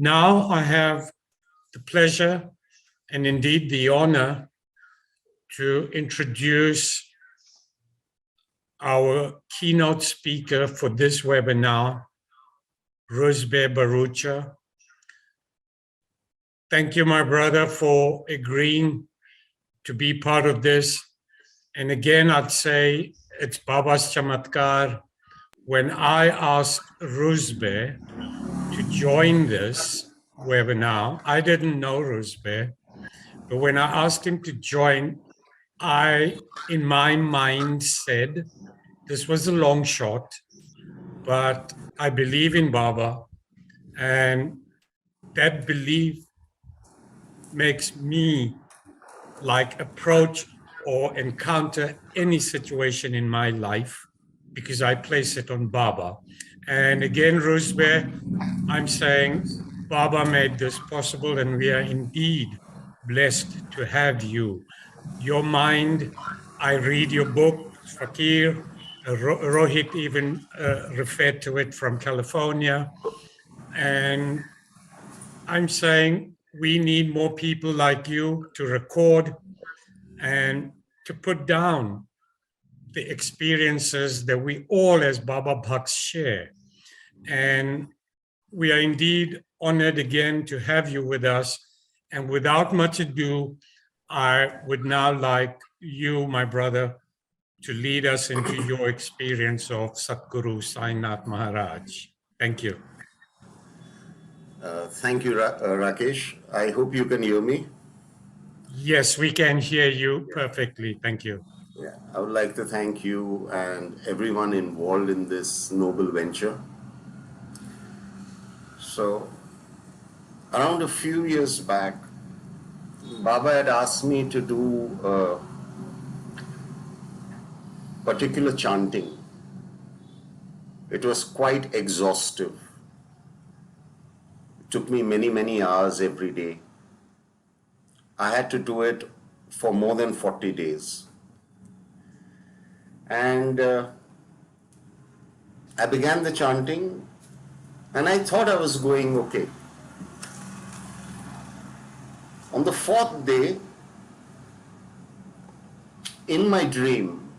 Now I have the pleasure and indeed the honor to introduce our keynote speaker for this webinar, Ruzbeh Bharucha. Thank you, my brother, for agreeing to be part of this. And again, I'd say it's Baba's Chamatkar. When I asked Ruzbeh to join this webinar, I didn't know Ruzbeh, but when I asked him to join, I, in my mind, said, this was a long shot, but I believe in Baba, and that belief makes me like approach or encounter any situation in my life because I place it on Baba. And again, Ruzbeh, I'm saying Baba made this possible, and we are indeed blessed to have you. Your mind, I read your book, Fakir, Rohit even referred to it from California. And I'm saying we need more people like you to record and to put down the experiences that we all as Baba Bhaks share. And we are indeed honored again to have you with us. And without much ado, I would now like you, my brother, to lead us into your experience of Satguru Sainath Maharaj. Thank you. Thank you, Rakesh. I hope you can hear me. Yes, we can hear you perfectly. Thank you. Yeah, I would like to thank you and everyone involved in this noble venture. So, around a few years back, Baba had asked me to do a particular chanting. It was quite exhaustive. It took me many hours every day. I had to do it for more than 40 days. And I began the chanting, and I thought I was going okay. On the fourth day, in my dream,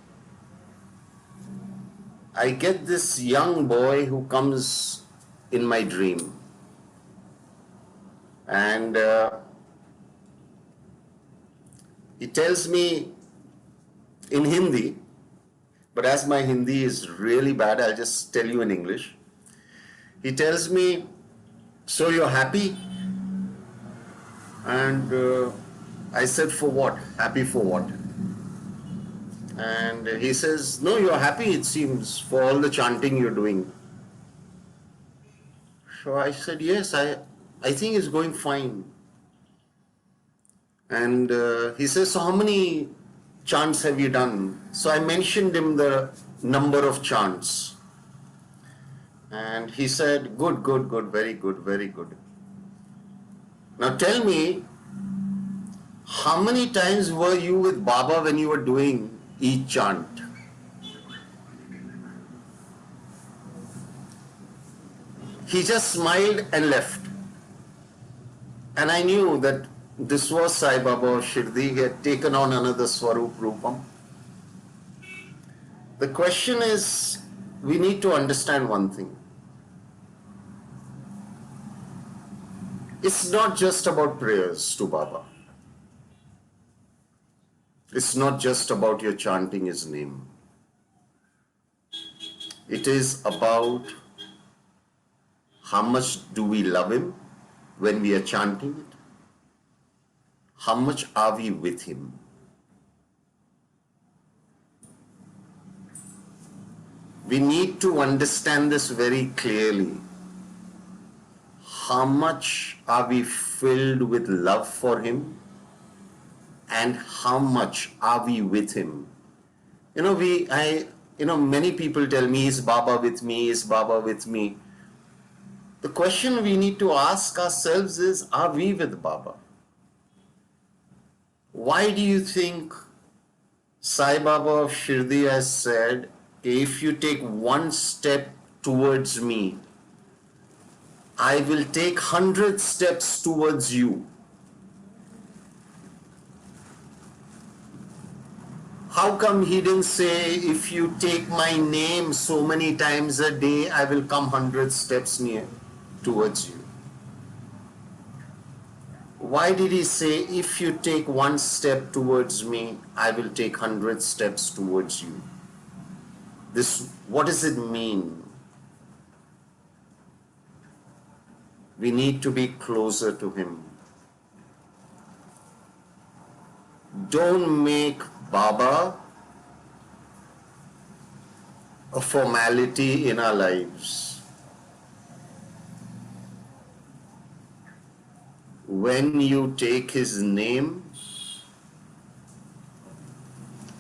I get this young boy who comes in my dream. And he tells me in Hindi, but as my Hindi is really bad, I'll just tell you in English. He tells me, so you're happy? And I said, for what? Happy for what? And he says, no, you're happy, it seems, for all the chanting you're doing. So I said, yes, I think it's going fine. And he says, so how many chants have you done? So I mentioned him the number of chants. And he said, good, very good. Now tell me, how many times were you with Baba when you were doing each chant? He just smiled and left. And I knew that this was Sai Baba of Shirdi. He had taken on another Swarup Rupam. The question is, we need to understand one thing. It's not just about prayers to Baba. It's not just about your chanting his name. It is about how much do we love him when we are chanting it? How much are we with him? We need to understand this very clearly. How much are we filled with love for him? And how much are we with him? Many people tell me, is Baba with me? Is Baba with me? The question we need to ask ourselves is, are we with Baba? Why do you think Sai Baba of Shirdi has said, if you take one step towards me, I will take 100 steps towards you. How come he didn't say, if you take my name so many times a day, I will come 100 steps near towards you? Why did he say, if you take one step towards me, I will take 100 steps towards you? What does it mean? We need to be closer to him. Don't make Baba a formality in our lives. When you take his name,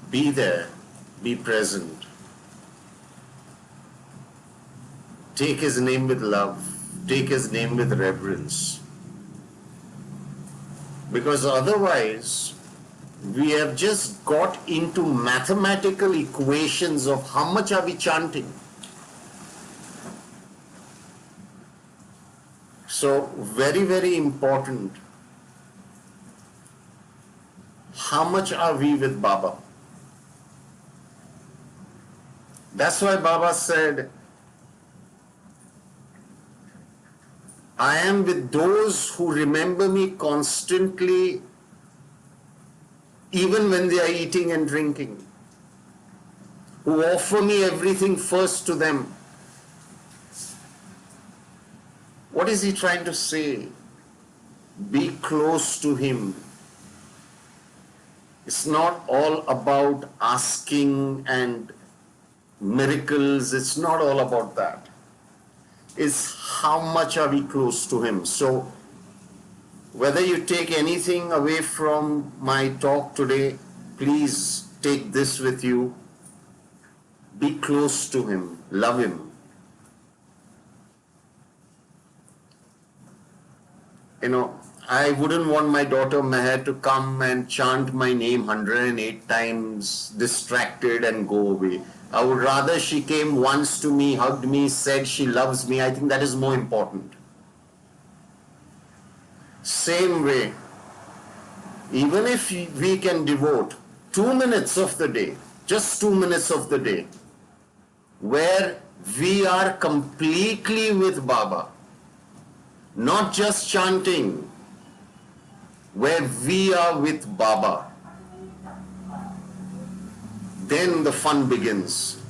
be there, be present. Take his name with love, take his name with reverence. Because otherwise, we have just got into mathematical equations of how much are we chanting. So, very, very important. How much are we with Baba? That's why Baba said, I am with those who remember me constantly, even when they are eating and drinking, who offer me everything first to them. What is he trying to say? Be close to him. It's not all about asking and miracles. It's not all about that. It's how much are we close to him. So, whether you take anything away from my talk today, please take this with you. Be close to him. Love him. I wouldn't want my daughter Meher to come and chant my name 108 times, distracted and go away. I would rather she came once to me, hugged me, said she loves me. I think that is more important. Same way, even if we can devote 2 minutes of the day, just 2 minutes of the day, where we are completely with Baba, not just chanting, where we are with Baba, then the fun begins.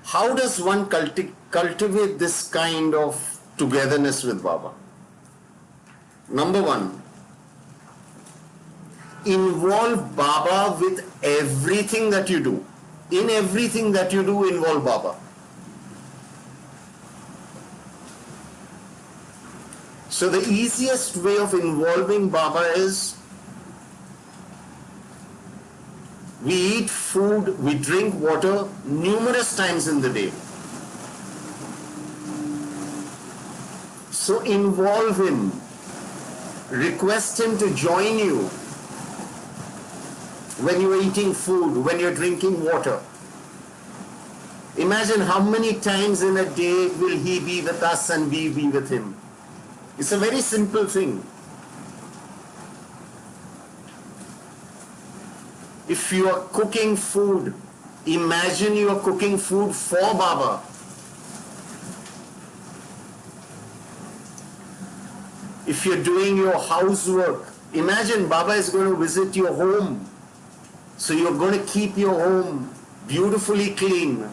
How does one cultivate this kind of togetherness with Baba? Number one, involve Baba with everything that you do. In everything that you do, involve Baba. So the easiest way of involving Baba is, we eat food, we drink water numerous times in the day. So involve him. Request him to join you when you are eating food, when you are drinking water. Imagine how many times in a day will he be with us and we be with him. It's a very simple thing. If you are cooking food, imagine you are cooking food for Baba. If you're doing your housework, imagine Baba is going to visit your home. So you're going to keep your home beautifully clean.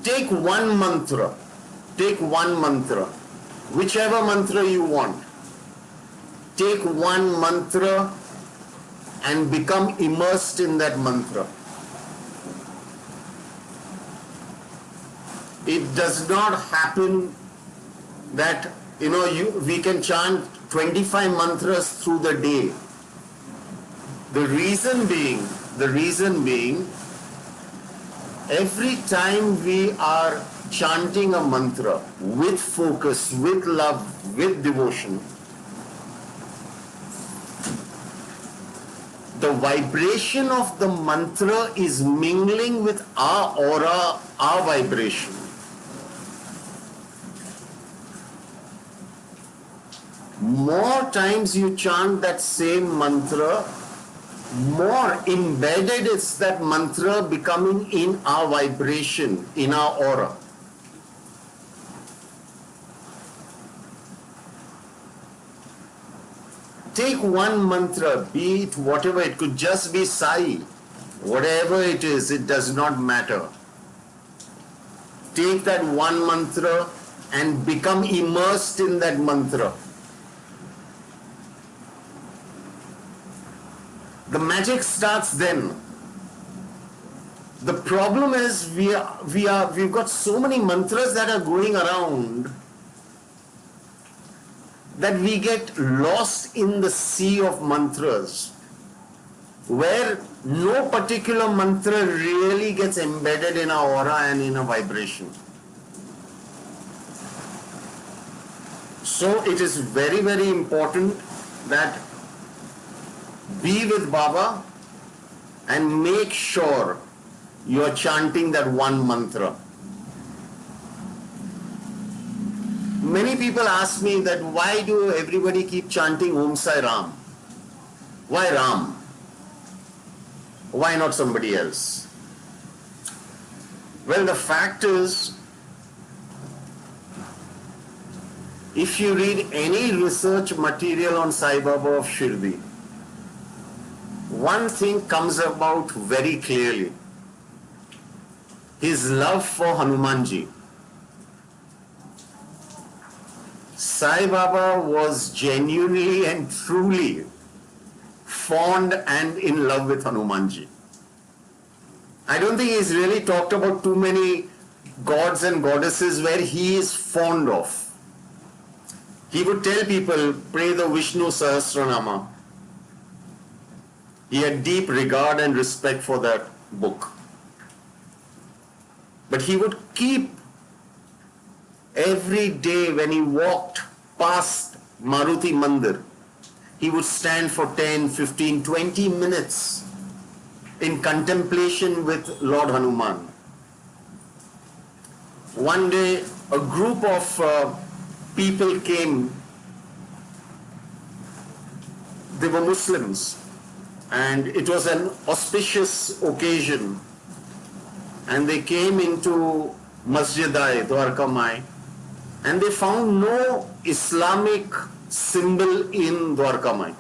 Take one mantra, whichever mantra you want. Take one mantra and become immersed in that mantra. It does not happen that, we can chant 25 mantras through the day. The reason being, every time we are chanting a mantra with focus, with love, with devotion, the vibration of the mantra is mingling with our aura, our vibration. More times you chant that same mantra, more embedded is that mantra becoming in our vibration, in our aura. Take one mantra, be it whatever, it could just be Sai, whatever it is, it does not matter. Take that one mantra and become immersed in that mantra. The magic starts then. The problem is we've got so many mantras that are going around that we get lost in the sea of mantras, where no particular mantra really gets embedded in our aura and in a vibration. So it is very, very important that be with Baba and make sure you are chanting that one mantra. Many people ask me that why do everybody keep chanting Om Sai Ram? Why Ram? Why not somebody else? Well, the fact is, if you read any research material on Sai Baba of Shirdi, one thing comes about very clearly: his love for Hanumanji. Sai Baba was genuinely and truly fond and in love with Hanumanji. I don't think he's really talked about too many gods and goddesses where he is fond of. He would tell people, pray the Vishnu Sahasranama. He had deep regard and respect for that book. But he would keep every day when he walked past Maruti Mandir, he would stand for 10, 15, 20 minutes in contemplation with Lord Hanuman. One day, a group of people came. They were Muslims, and it was an auspicious occasion. And they came into Masjid-i Dwarkamai, and they found no Islamic symbol in Dwarkamai.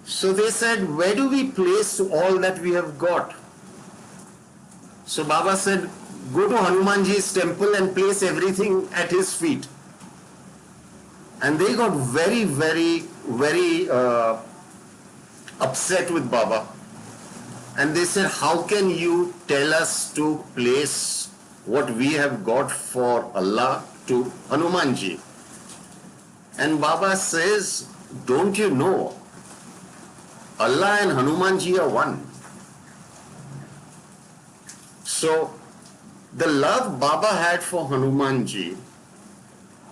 So they said, where do we place all that we have got? So Baba said, go to Hanumanji's temple and place everything at his feet. And they got very, very, very upset with Baba. And they said, how can you tell us to place what we have got for Allah to Hanumanji? And Baba says, don't you know, Allah and Hanumanji are one. So the love Baba had for Hanumanji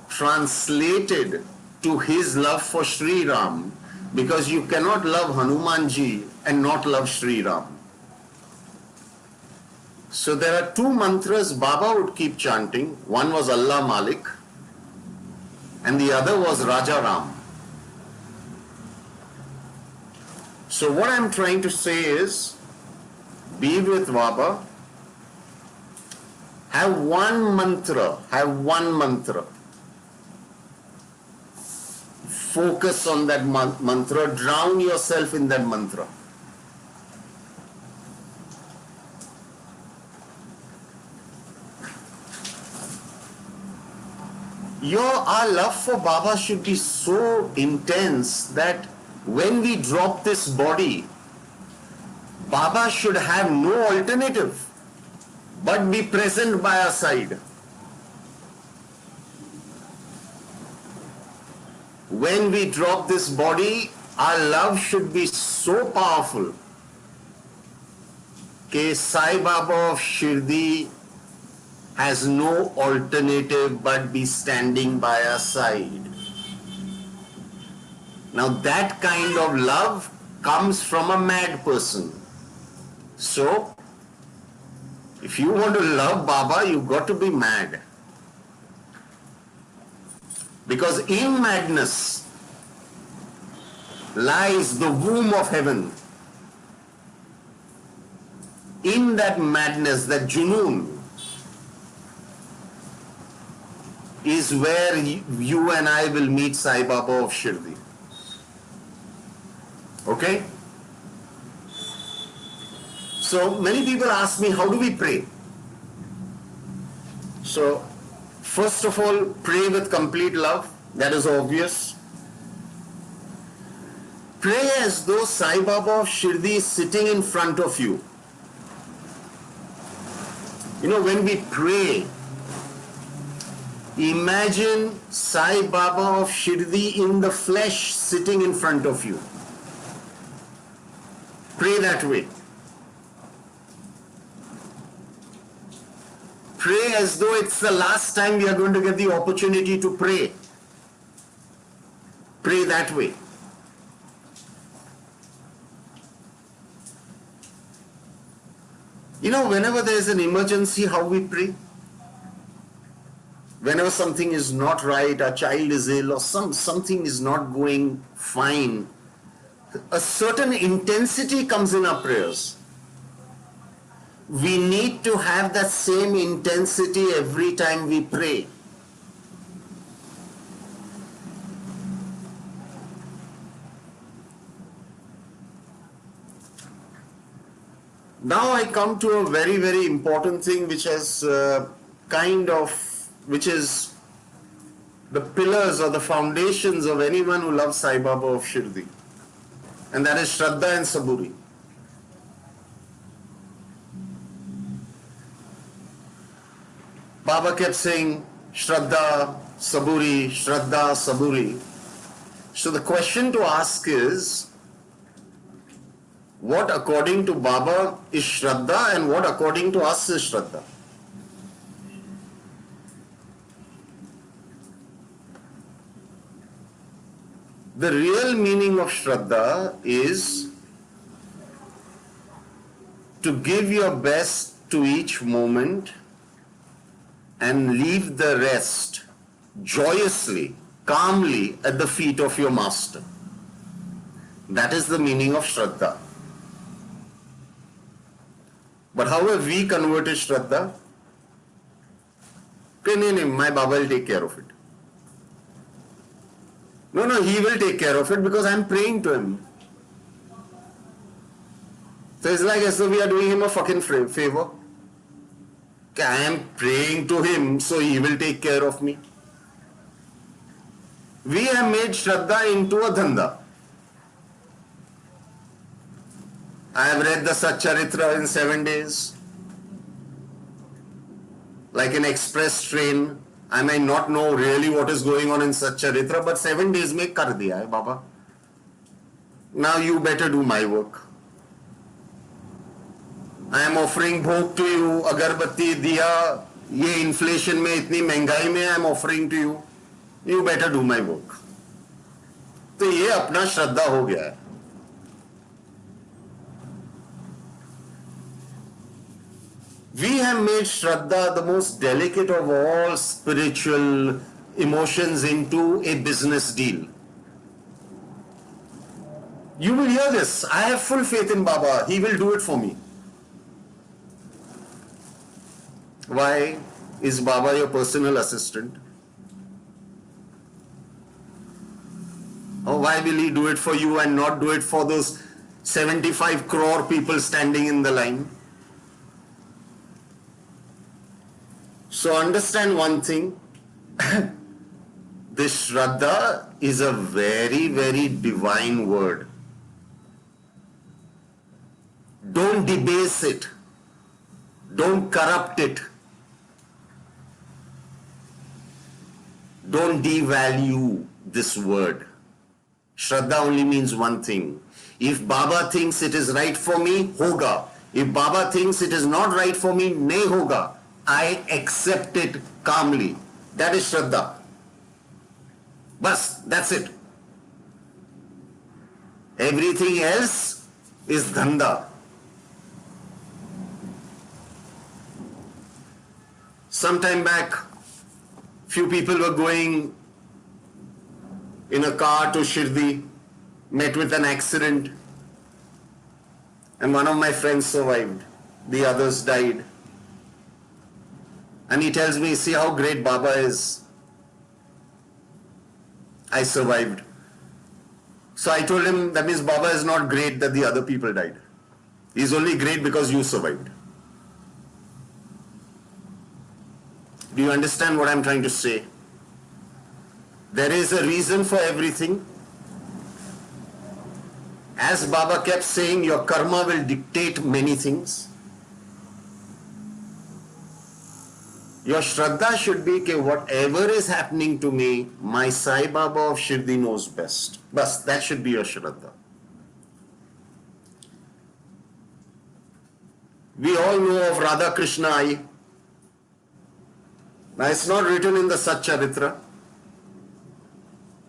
translated to his love for Sri Ram, because you cannot love Hanumanji and not love Sri Ram. So there are two mantras Baba would keep chanting. One was Allah Malik and the other was Raja Ram. So what I'm trying to say is, be with Baba, have one mantra, focus on that mantra, drown yourself in that mantra. Our love for Baba should be so intense that when we drop this body, Baba should have no alternative but be present by our side. When we drop this body, our love should be so powerful that Sai Baba of Shirdi has no alternative but be standing by our side. Now that kind of love comes from a mad person. So, if you want to love Baba, you've got to be mad. Because in madness lies the womb of heaven. In that madness, that junoon, is where you and I will meet Sai Baba of Shirdi. Okay? So many people ask me, how do we pray? So, first of all, pray with complete love. That is obvious. Pray as though Sai Baba of Shirdi is sitting in front of you. You know, when we pray, imagine Sai Baba of Shirdi in the flesh sitting in front of you. Pray that way. Pray as though it's the last time we are going to get the opportunity to pray. Pray that way. You know, whenever there is an emergency, how we pray? Whenever something is not right, a child is ill, or something is not going fine, a certain intensity comes in our prayers. We need to have that same intensity every time we pray. Now I come to a very, very important thing which is which is the pillars or the foundations of anyone who loves Sai Baba of Shirdi. And that is Shraddha and Saburi. Baba kept saying Shraddha, Saburi, Shraddha, Saburi. So the question to ask is, what according to Baba is Shraddha and what according to us is Shraddha? The real meaning of Shraddha is to give your best to each moment and leave the rest joyously, calmly at the feet of your master. That is the meaning of Shraddha. But how have we converted Shraddha? Okay, no, my Baba will take care of it. No, he will take care of it because I am praying to him. So it's like as though we are doing him a fucking favor. Okay, I am praying to him, so he will take care of me. We have made Shraddha into a dhanda. I have read the Satcharitra in 7 days. Like an express train. I may not know really what is going on in Satcharitra, but 7 days mein kar diya hai, Baba. Now you better do my work. I am offering bhog to you, agarbatti, diya, ye inflation mein, itni महंगाई में I am offering to you. You better do my work. तो ये अपना श्रद्धा हो गया है. We have made Shraddha the most delicate of all spiritual emotions into a business deal. You will hear this. I have full faith in Baba. He will do it for me. Why is Baba your personal assistant? Or why will he do it for you and not do it for those 75 crore people standing in the line? So understand one thing, this Shraddha is a very, very divine word. Don't debase it. Don't corrupt it. Don't devalue this word. Shraddha only means one thing. If Baba thinks it is right for me, hoga. If Baba thinks it is not right for me, nahi hoga. I accept it calmly. That is Shraddha. Bas, that's it. Everything else is dhanda. Sometime back, few people were going in a car to Shirdi, met with an accident, and one of my friends survived. The others died. And he tells me, see how great Baba is. I survived. So I told him, that means Baba is not great that the other people died. He's only great because you survived. Do you understand what I'm trying to say? There is a reason for everything. As Baba kept saying, your karma will dictate many things. Your Shraddha should be that whatever is happening to me, my Sai Baba of Shirdi knows best. Bas, that should be your Shraddha. We all know of Radha Krishna Ai. Now it's not written in the Satcharitra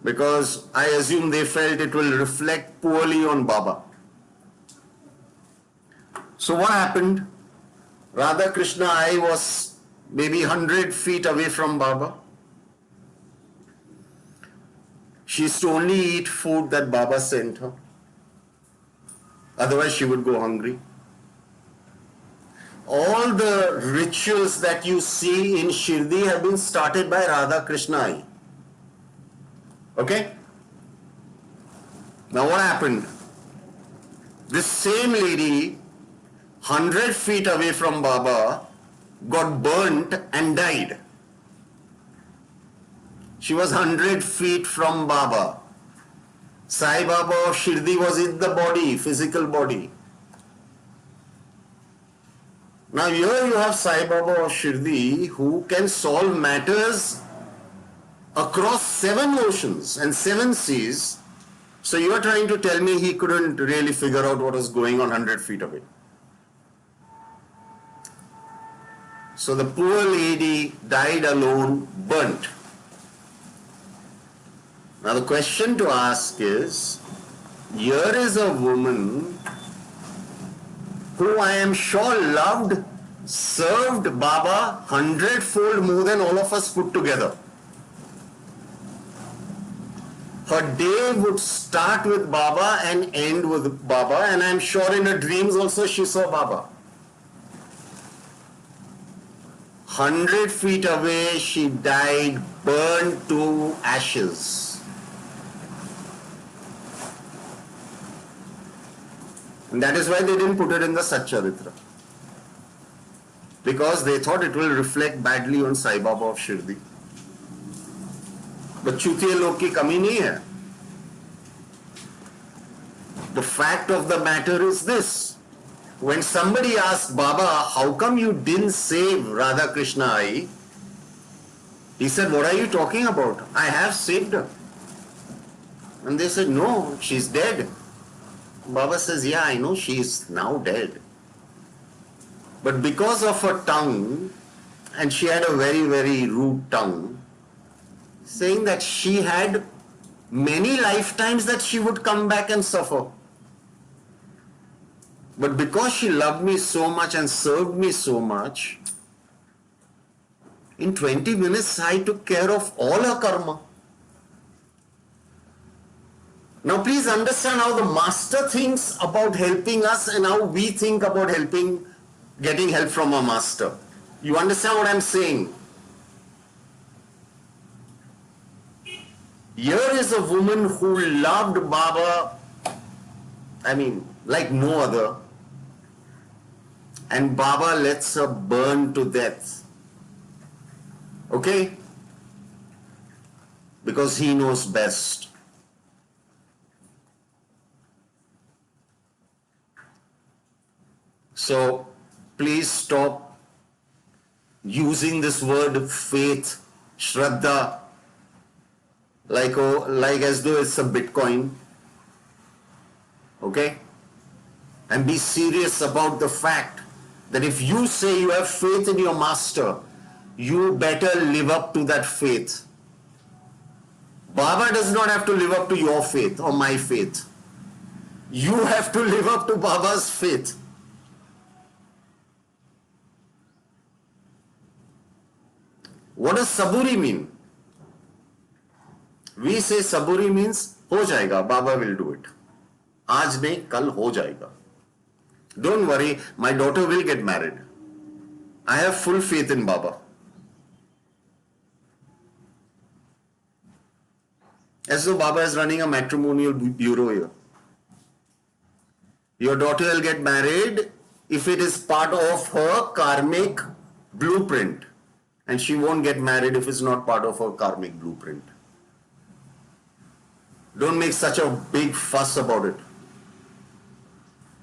because I assume they felt it will reflect poorly on Baba. So what happened? Radha Krishna Ai was maybe 100 feet away from Baba. She used to only eat food that Baba sent her. Otherwise she would go hungry. All the rituals that you see in Shirdi have been started by Radha Krishna Ai. Okay? Now what happened? This same lady, 100 feet away from Baba, got burnt and died. She was 100 feet from Baba. Sai Baba of Shirdi was in the body, physical body. Now here you have Sai Baba of Shirdi who can solve matters across 7 oceans and 7 seas. So you are trying to tell me he couldn't really figure out what was going on 100 feet away. So the poor lady died alone, burnt. Now the question to ask is, here is a woman who I am sure loved, served Baba 100-fold more than all of us put together. Her day would start with Baba and end with Baba, and I am sure in her dreams also she saw Baba. 100 feet away she died, burned to ashes. And that is why they didn't put it in the Satcharitra. Because they thought it will reflect badly on Sai Baba of Shirdi. But Chutiye log ki kami nahi hai. The fact of the matter is this. When somebody asked Baba, how come you didn't save Radha Krishna Ai? He said, what are you talking about? I have saved her. And they said, no, she's dead. Baba says, yeah, I know she is now dead. But because of her tongue, and she had a very, very rude tongue, saying that she had many lifetimes that she would come back and suffer. But because she loved me so much and served me so much, in 20 minutes I took care of all her karma. Now please understand how the master thinks about helping us and how we think about getting help from our master. You understand what I'm saying? Here is a woman who loved Baba, like no other. And Baba lets her burn to death. Okay? Because he knows best. So, please stop using this word faith, Shraddha, like as though it's a Bitcoin. Okay? And be serious about the fact that if you say you have faith in your master, you better live up to that faith. Baba does not have to live up to your faith or my faith. You have to live up to Baba's faith. What does saburi mean? We say saburi means ho jayega, Baba will do it. Aaj nahi, kal ho jayega. Don't worry, my daughter will get married. I have full faith in Baba. As though Baba is running a matrimonial bureau here. Your daughter will get married if it is part of her karmic blueprint. And she won't get married if it's not part of her karmic blueprint. Don't make such a big fuss about it.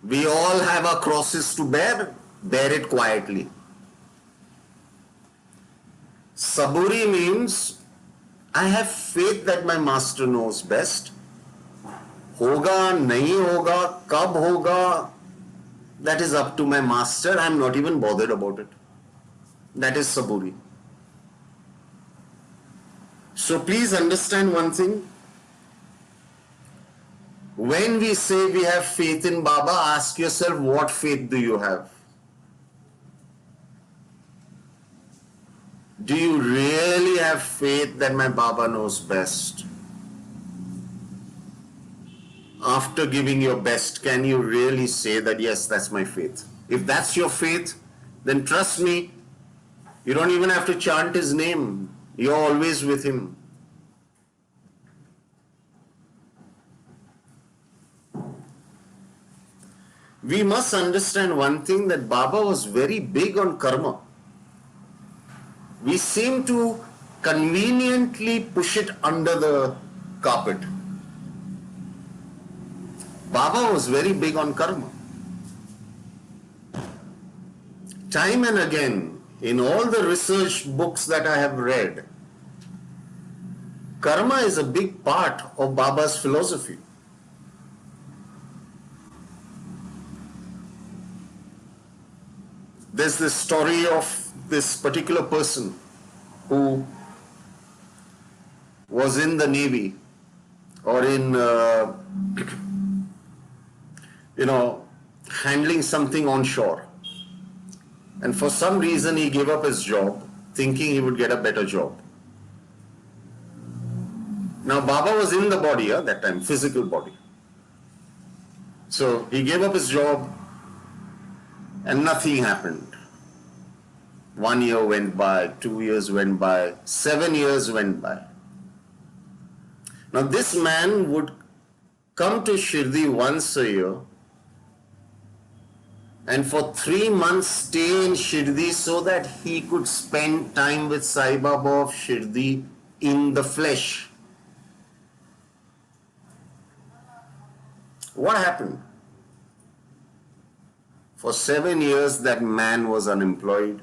We all have our crosses to bear it quietly. Saburi means I have faith that my master knows best. Hoga, nahi hoga, kab hoga, that is up to my master. I'm not even bothered about it. That is saburi. So please understand one thing. When we say we have faith in Baba, ask yourself, what faith do you have? Do you really have faith that my Baba knows best? After giving your best, can you really say that, yes, that's my faith? If that's your faith, then trust me, you don't even have to chant his name. You're always with him. We must understand one thing, that Baba was very big on karma. We seem to conveniently push it under the carpet. Baba was very big on karma. Time and again, in all the research books that I have read, karma is a big part of Baba's philosophy. There's this story of this particular person who was in the Navy or in, handling something on shore. And for some reason he gave up his job, thinking he would get a better job. Now Baba was in the body that time, physical body. So he gave up his job and nothing happened. 1 year went by, 2 years went by, 7 years went by. Now this man would come to Shirdi once a year and for 3 months stay in Shirdi so that he could spend time with Sai Baba of Shirdi in the flesh. What happened? For 7 years that man was unemployed.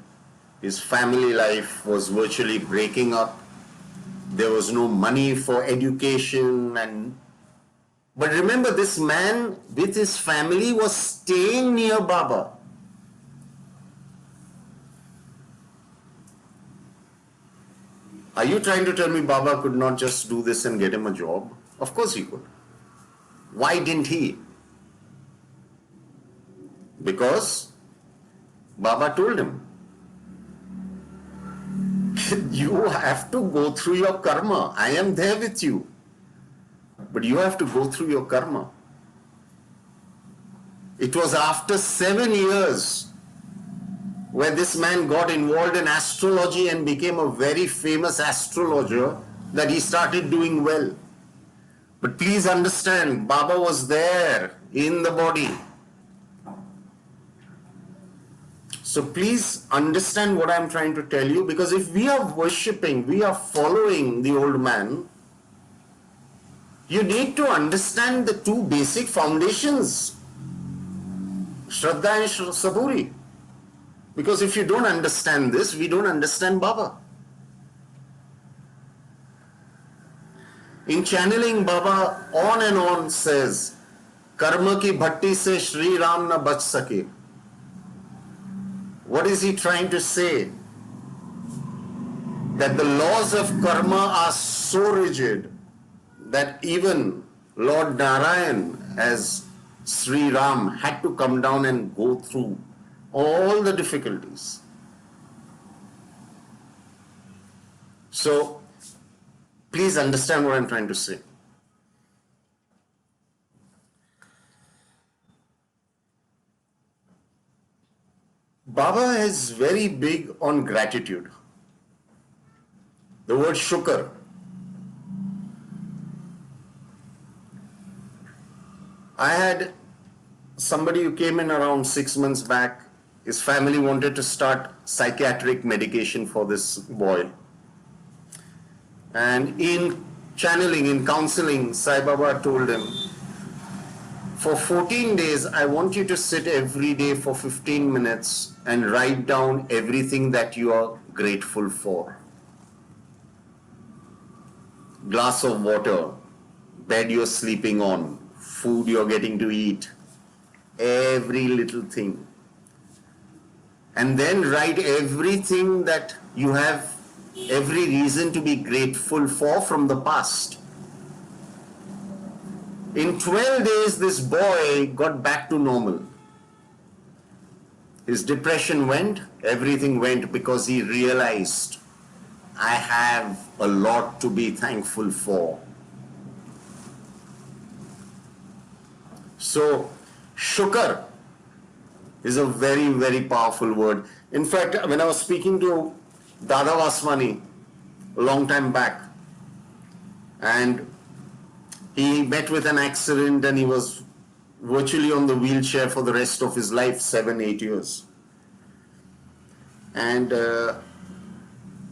His family life was virtually breaking up. There was no money for education. But remember, this man with his family was staying near Baba. Are you trying to tell me Baba could not just do this and get him a job? Of course he could. Why didn't he? Because Baba told him, you have to go through your karma. I am there with you. But you have to go through your karma. It was after 7 years where this man got involved in astrology and became a very famous astrologer that he started doing well. But please understand, Baba was there in the body. So please understand what I'm trying to tell you, because if we are worshipping, we are following the old man, you need to understand the two basic foundations, Shraddha and Saburi. Because if you don't understand this, we don't understand Baba. In channeling, Baba on and on says, Karma ki bhatti se Shri Ram na bach sake. What is he trying to say? That the laws of karma are so rigid that even Lord Narayan, as Sri Ram had to come down and go through all the difficulties. So, please understand what I'm trying to say. Baba is very big on gratitude. The word shukr. I had somebody who came in around 6 months back. His family wanted to start psychiatric medication for this boy. And in channeling, in counseling, Sai Baba told him, for 14 days, I want you to sit every day for 15 minutes and write down everything that you are grateful for. Glass of water, bed you're sleeping on, food you're getting to eat, every little thing. And then write everything that you have every reason to be grateful for from the past. In 12 days, this boy got back to normal. His depression went, everything went, because he realized, I have a lot to be thankful for. So, shukr is a very, very powerful word. In fact, when I was speaking to Dada Vaswani a long time back, and he met with an accident and he was virtually on the wheelchair for the rest of his life, 7-8 years. And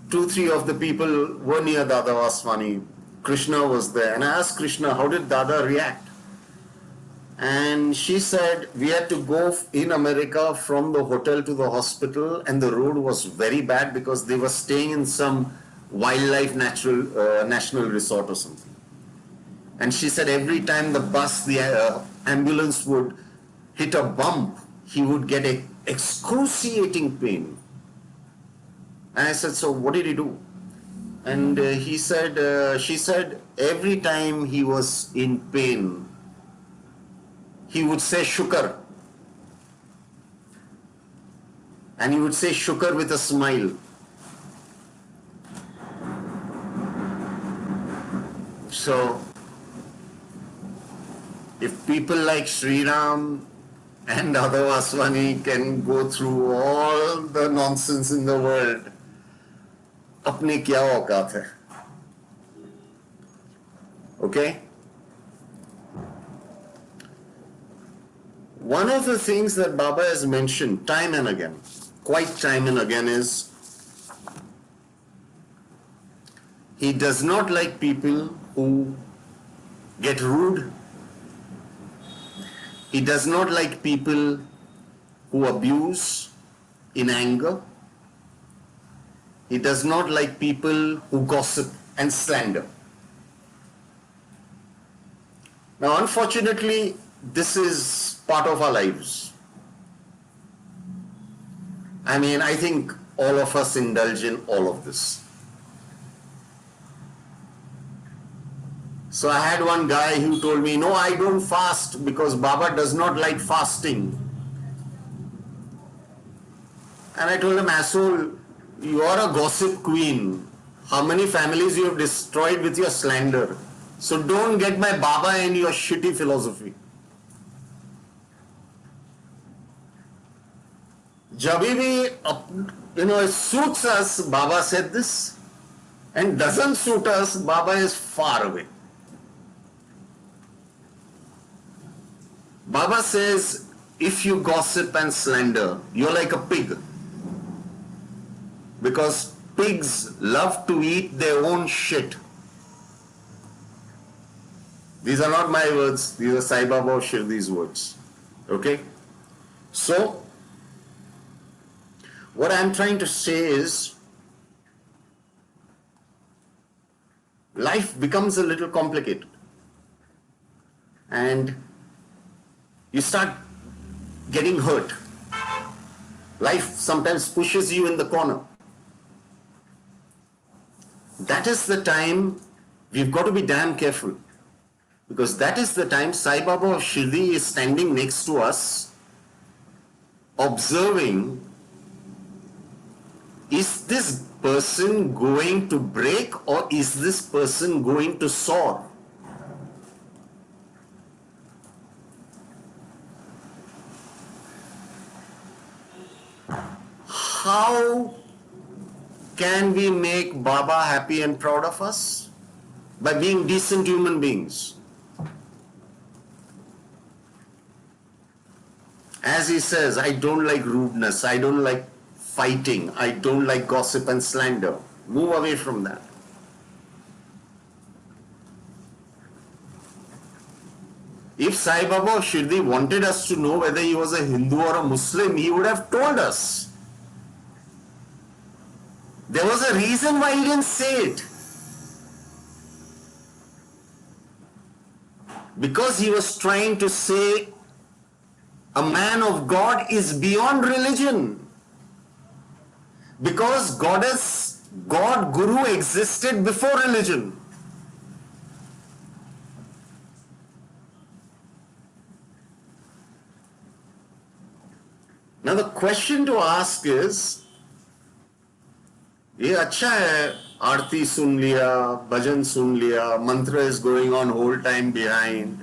2-3 of the people were near Dada Vaswani. Krishna was there. And I asked Krishna, how did Dada react? And she said, we had to go in America from the hotel to the hospital, and the road was very bad because they were staying in some wildlife national resort or something. And she said every time the bus, the ambulance would hit a bump, he would get an excruciating pain. And I said, so what did he do? And she said every time he was in pain, he would say shukr. And he would say shukr with a smile. So, if people like Sri Ram and Dada Vaswani can go through all the nonsense in the world, अपनी क्या औकात है? Okay? One of the things that Baba has mentioned time and again, quite time and again, is he does not like people who get rude. He does not like people who abuse in anger. He does not like people who gossip and slander. Now, unfortunately, this is part of our lives. I mean, I think all of us indulge in all of this. So I had one guy who told me, no, I don't fast because Baba does not like fasting. And I told him, asshole, you are a gossip queen. How many families you have destroyed with your slander? So don't get my Baba and your shitty philosophy. Jabhi bhi, it suits us, Baba said this, and doesn't suit us, Baba is far away. Baba says, if you gossip and slander, you're like a pig. Because pigs love to eat their own shit. These are not my words, these are Sai Baba or Shirdi's words. Okay? So, what I'm trying to say is, life becomes a little complicated. And you start getting hurt. Life sometimes pushes you in the corner. That is the time we've got to be damn careful. Because that is the time Sai Baba of Shirdi is standing next to us, observing, is this person going to break or is this person going to soar? How can we make Baba happy and proud of us? By being decent human beings. As he says, I don't like rudeness, I don't like fighting, I don't like gossip and slander. Move away from that. If Sai Baba of Shirdi wanted us to know whether he was a Hindu or a Muslim, he would have told us. There was a reason why he didn't say it. Because he was trying to say a man of God is beyond religion. Because God, Guru existed before religion. Now the question to ask is, ये अच्छा है, आरती सुन लिया, भजन सुन लिया, mantra is going on whole time behind.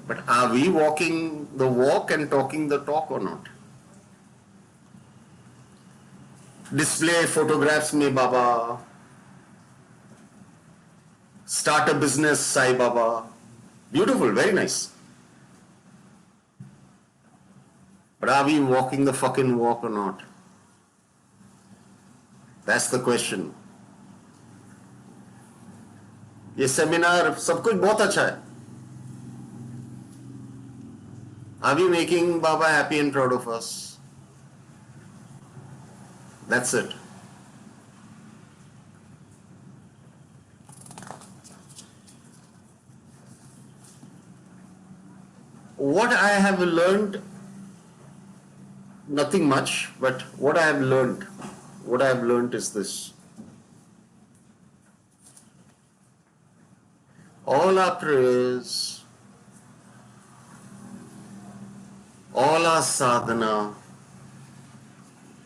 But are we walking the walk and talking the talk or not? Display photographs में Baba, start a business Sai Baba, beautiful, very nice. But are we walking the fucking walk or not? That's the question. ये seminar सब कुछ बहुत अच्छा है. Are we making Baba happy and proud of us? That's it. What I have learned, nothing much, but what I have learned is this. All our prayers, all our sadhana,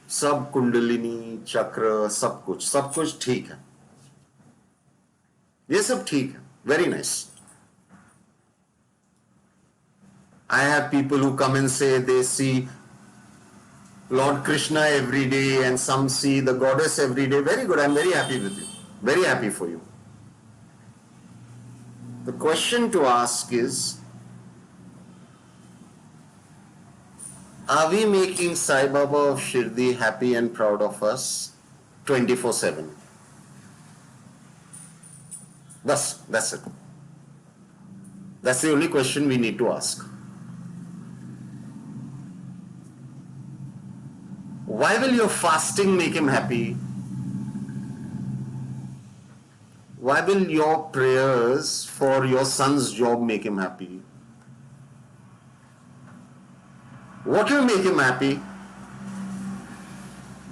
सब कुंडलिनी चक्र सब कुछ ठीक है. ये सब ठीक है, very nice. I have people who come and say they see Lord Krishna every day and some see the goddess every day. Very good, I'm very happy with you, very happy for you. The question to ask is, are we making Sai Baba of Shirdi happy and proud of us 24/7? That's it. That's the only question we need to ask. Why will your fasting make him happy? Why will your prayers for your son's job make him happy? What will make him happy?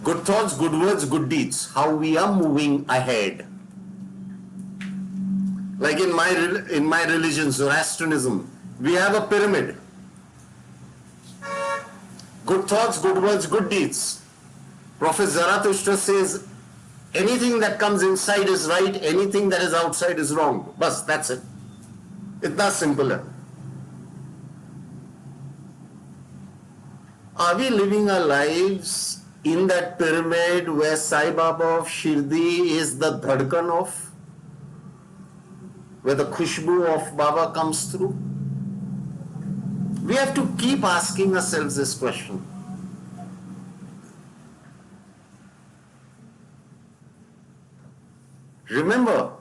Good thoughts, good words, good deeds. How we are moving ahead. Like in my religion, Zoroastrianism, we have a pyramid. Good thoughts, good words, good deeds. Prophet Zarathustra says, anything that comes inside is right, anything that is outside is wrong. Bas, that's it. Itna simple hai. Are we living our lives in that pyramid where Sai Baba of Shirdi is the dhadkan of, where the khushbu of Baba comes through? We have to keep asking ourselves this question. Remember,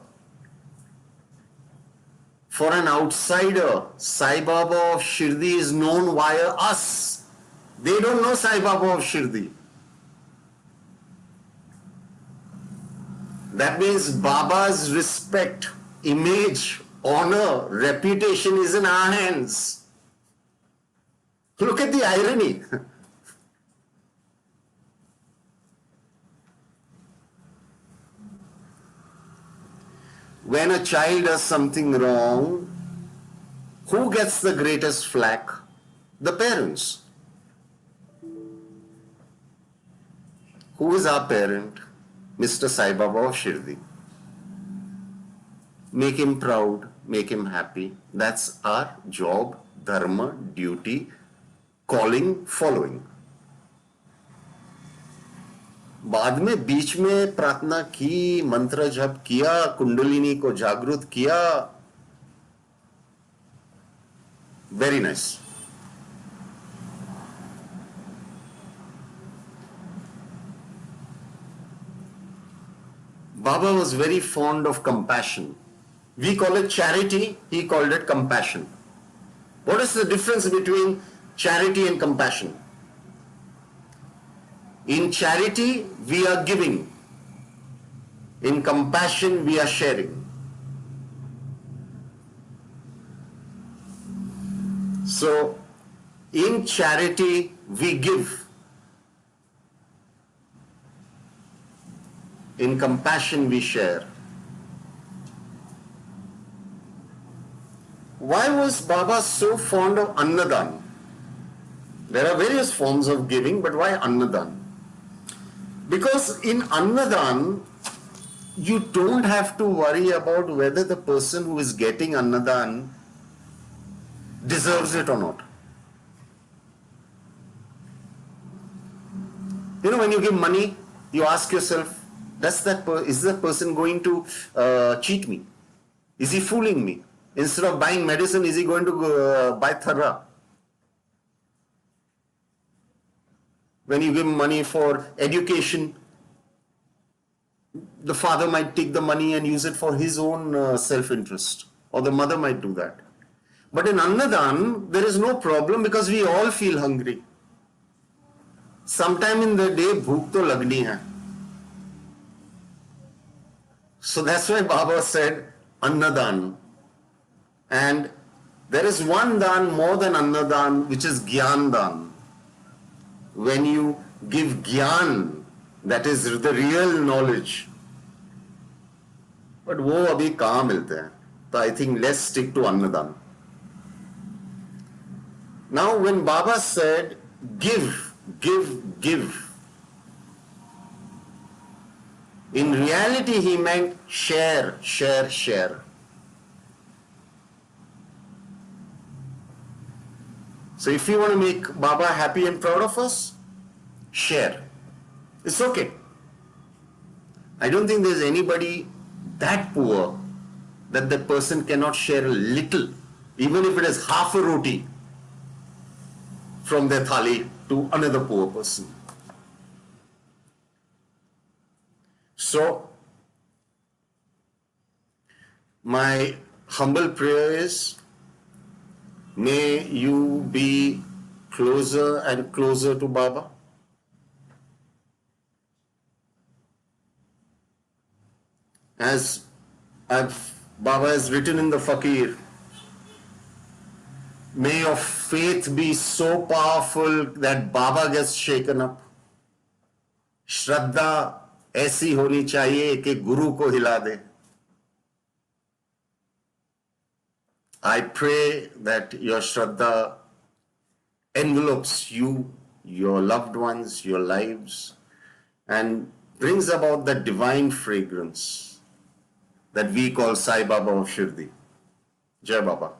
for an outsider, Sai Baba of Shirdi is known via us. They don't know Sai Baba of Shirdi. That means Baba's respect, image, honor, reputation is in our hands. Look at the irony. when a child does something wrong, who gets the greatest flack? The parents. Who is our parent? Mr. Sai Baba of Shirdi. Make him proud, make him happy. That's our job, dharma, duty, calling, following. बाद में बीच में प्रार्थना की, मंत्र जप किया, कुंडलिनी को जागृत किया. Very nice. Baba was very fond of compassion. We call it charity, he called it compassion. What is the difference between charity and compassion? In charity, we are giving. In compassion, we are sharing. So, in charity, we give. In compassion, we share. Why was Baba so fond of Annadan? There are various forms of giving, but why Annadan? Because in Annadan, you don't have to worry about whether the person who is getting Annadan deserves it or not. You know, when you give money, you ask yourself, is that person going to cheat me? Is he fooling me? Instead of buying medicine, is he going to buy tharra? When you give money for education, the father might take the money and use it for his own self-interest, or the mother might do that. But in Annadan, there is no problem because we all feel hungry. Sometime in the day, bhook to lagni hai. So that's why Baba said Annadan. And there is one dan more than Annadan, which is Gyan Dan. When you give Gyan, that is the real knowledge. But wo abhi kahan milte hain. So I think let's stick to Annadan. Now when Baba said give, give, give, in reality he meant share, share, share. So if you want to make Baba happy and proud of us, share. It's okay. I don't think there's anybody that poor that that person cannot share a little, even if it is half a roti from their thali to another poor person. So, my humble prayer is, may you be closer and closer to Baba. As Baba has written in the Fakir, may your faith be so powerful that Baba gets shaken up. Shraddha ऐसी होनी चाहिए कि गुरु को हिला दे. I pray that your Shraddha envelopes you, your loved ones, your lives, and brings about that divine fragrance that we call Sai Baba of Shirdi. Jai Baba.